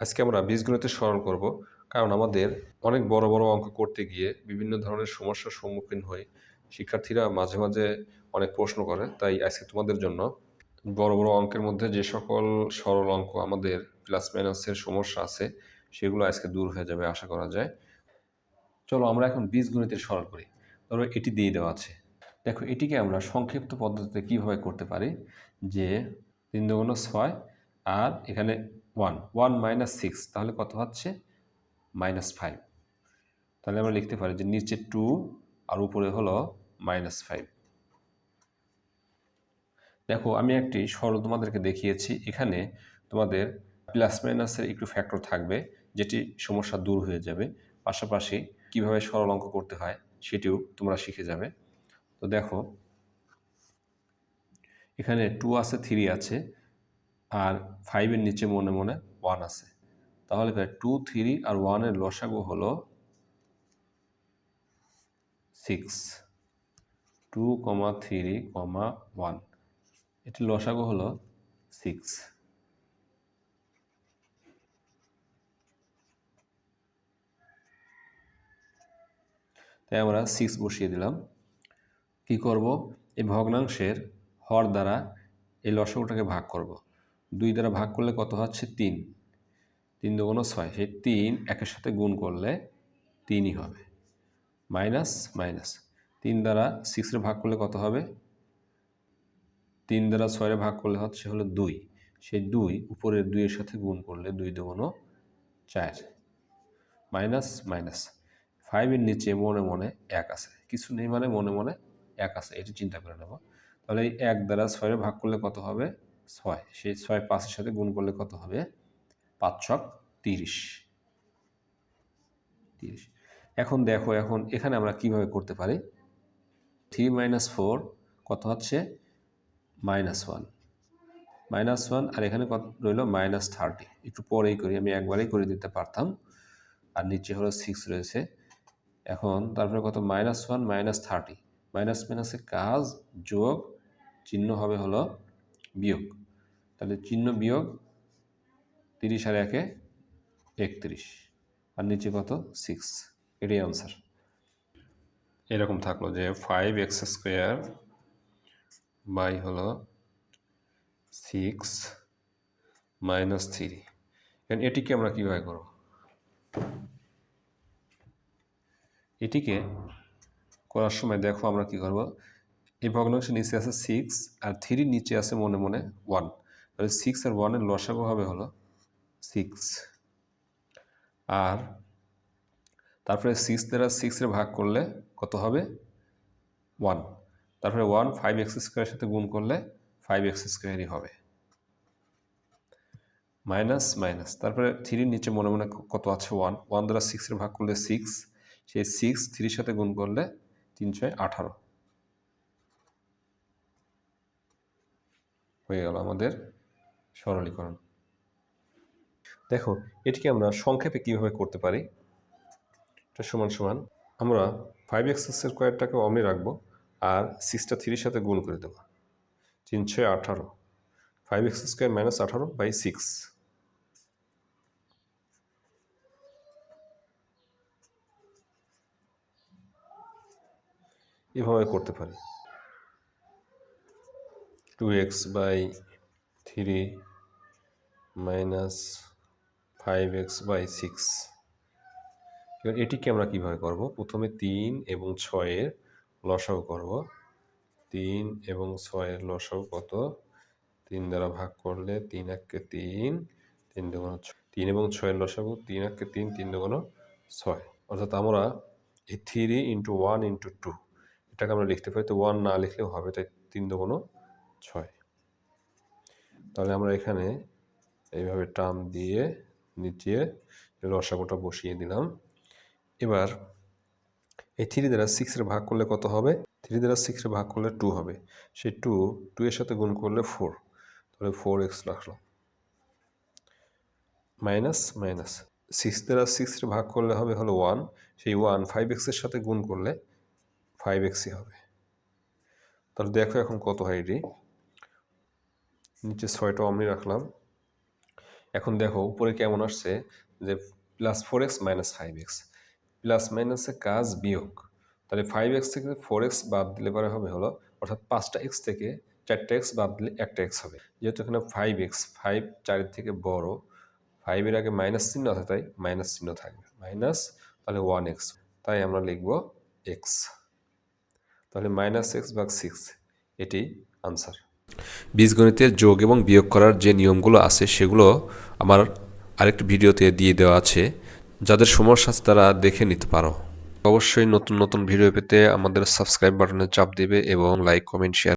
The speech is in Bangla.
আজকে আমরা বীজগণিতের সরল করব, কারণ আমাদের অনেক বড় বড় অঙ্ক করতে গিয়ে বিভিন্ন ধরনের সমস্যার সম্মুখীন হই। শিক্ষার্থীরা মাঝে মাঝে অনেক প্রশ্ন করে, তাই আজকে তোমাদের জন্য বড় বড় অঙ্কের মধ্যে যে সকল সরল অঙ্ক আমাদের প্লাস মাইনাসের সমস্যা আছে সেগুলো আজকে দূর হয়ে যাবে আশা করা যায়। চলো আমরা এখন বীজগণিতের সরল করি। ধরো এটি দিয়ে দেওয়া আছে, দেখো এটিকে আমরা সংক্ষিপ্ত পদ্ধতিতে কিভাবে করতে পারি, যে 3 দুগুণ 6 আর এখানে 1 মাইনাস 6, তাহলে কত হচ্ছে -5। তাহলে আমরা লিখতে পারি যে নিচে 2 আর উপরে হলো -5। দেখো আমি একটি সরল তোমাদেরকে দেখিয়েছি, এখানে তোমাদের প্লাস মাইনাসের একটু ফ্যাক্টর থাকবে, যেটি সমস্যা দূর হয়ে যাবে। পাশাপাশি কিভাবে সরল অঙ্ক করতে হয় সেটিও তোমরা শিখে যাবে। তো দেখো এখানে 2 আছে, 3 আছে, আর 5-এর নিচে মনে মনে 1 আছে। তাহলে 2, 3 আর 1-এর লসাগু হলো 6। 2, 3, 1, এটির লসাগু হলো 6। তাই আমরা 6 বসিয়ে দিলাম। কি করব, এই ভগ্নাংশের হর দ্বারা এই লসাগুটাকে ভাগ করব। 2 দ্বারা ভাগ করলে কত হচ্ছে 3, 3 দুগুণ 6, সেই 3 একের সাথে গুণ করলে 3ই হবে। মাইনাস মাইনাস 3 দ্বারা 6-এর ভাগ করলে কত হবে, 3 দ্বারা 6-এর ভাগ করলে হলো 2, সেই 2 উপরের 2-এর সাথে গুণ করলে 2 দুগুণ 4। মাইনাস মাইনাস 5-এর নিচে মনে মনে 1 আছে, কিছু নেই মানে মনে মনে 1 আছে, এটি চিন্তা করে নেব। তাহলে এই 1 দ্বারা 6-এর ভাগ করলে কত হবে 6, সেই 6 5-এর সাথে গুণ করলে কত হবে 5 ছক 30। এখন দেখো, এখন এখানে আমরা কিভাবে করতে পারি, 3 - 4 কত হচ্ছে -1, -1, আর এখানে কত রইল -30। একটু পরেই করি, আমি একবারেই করে দিতে পারতাম। আর নিচে হলো 6 রয়েছে। এখন তারপরে কত -1 -30, মাইনাস মাইনাসের কাজ যোগ, চিহ্ন হবে হলো বিয়োগ। তাহলে চিহ্ন বিয়োগ, 30 আর 1-এ 31, আর নিচে কত 6, এটাই আনসার। এরকম থাকলো যে 5x² বাই হলো 6 - 3। এখন এটিকে আমরা কীভাবে করব, এটিকে করার সময় দেখো আমরা কি করব, এই ভগ্নাংশের নিচে আছে 6 আর 3 নিচে আছে মনে মনে 1, তাহলে 6 আর 1-এর লসাগু হবে হলো 6। আর তারপরে 6 দ্বারা 6-এর ভাগ করলে কত হবে 1, তারপরে 1 5x² সাথে গুণ করলে 5x²ই হবে। মাইনাস মাইনাস তারপরে 3-র নিচে মনে মনে কত আছে 1, 1 দ্বারা 6-এর ভাগ করলে 6, সেই 6 3-র সাথে গুণ করলে 3 × 18 হয়ে গেল আমাদের সরলীকরণ। দেখো এটিকে আমরা সংক্ষেপে কিভাবে করতে পারি, এটা সমান সমান আমরা 5x² অমনি রাখবো আর 6টা 3-র সাথে গুণ করে দেবো, 3 × 18, 5x² - 18/6। এভাবে করতে পারি 2x/3 - 5x/6। এবার এটিকে আমরা কিভাবে করব, প্রথমে 3 এবং 6-এর লসাগু করব। 3 এবং 6-এর লসাগু কত, 3 দ্বারা ভাগ করলে 3 × 1 = 3, 3 দুগুণ 3 এবং 6-এর লসাগু 3 × 1 = 3, 3 দুগুণ 6। অর্থাৎ আমরা এই 3 × 1 × 2 এটাকে আমরা লিখতে পারি, তো 1 না লিখলেও হবে, তাই 3 দুগুণ 6। তাহলে আমরা এখানে এইভাবে টান দিয়ে নিচে লসাগুটা বসিয়ে দিলাম। এবার এই 3 দ্বারা 6-এর ভাগ করলে কত হবে, 3 দ্বারা 6-এর ভাগ করলে 2 হবে, সেই 2 এর সাথে গুণ করলে 4, তাহলে 4x রাখলাম। মাইনাস মাইনাস 6 দ্বারা 6-এর ভাগ করলে হবে হলো 1, সেই 1 5x-এর সাথে গুণ করলে 5xই হবে। তাহলে দেখো এখন কত হয় এটি, নিচে 6টা অমনি রাখলাম। এখন দেখো উপরে কেমন আসছে যে plus 4x minus 5x, plus মাইনাসের কাজ বিয়োগ। তাহলে 5x থেকে 4x বাদ দিলে পরে হবে হলো, অর্থাৎ 5টা x থেকে 4টা x বাদ দিলে একটা x হবে। যেহেতু এখানে 5x, 5 4 থেকে বড়, 5 এর আগে মাইনাস চিহ্ন আছে তাই মাইনাস চিহ্ন থাকবে, মাইনাস, তাহলে 1x, তাই আমরা লিখব x। তাহলে মাইনাস এক্স ভাগ 6 এটি আনসার। বীজগণিতের যোগ এবং বিয়োগ করার যে নিয়মগুলো আছে সেগুলো আমার আরেকটি ভিডিওতে দিয়ে দেওয়া আছে, যাদের সমস্যা আছে তারা দেখে নিতে পারো। অবশ্যই নতুন নতুন ভিডিও পেতে আমাদের সাবস্ক্রাইব বাটনে চাপ দিবে এবং লাইক কমেন্ট শেয়ার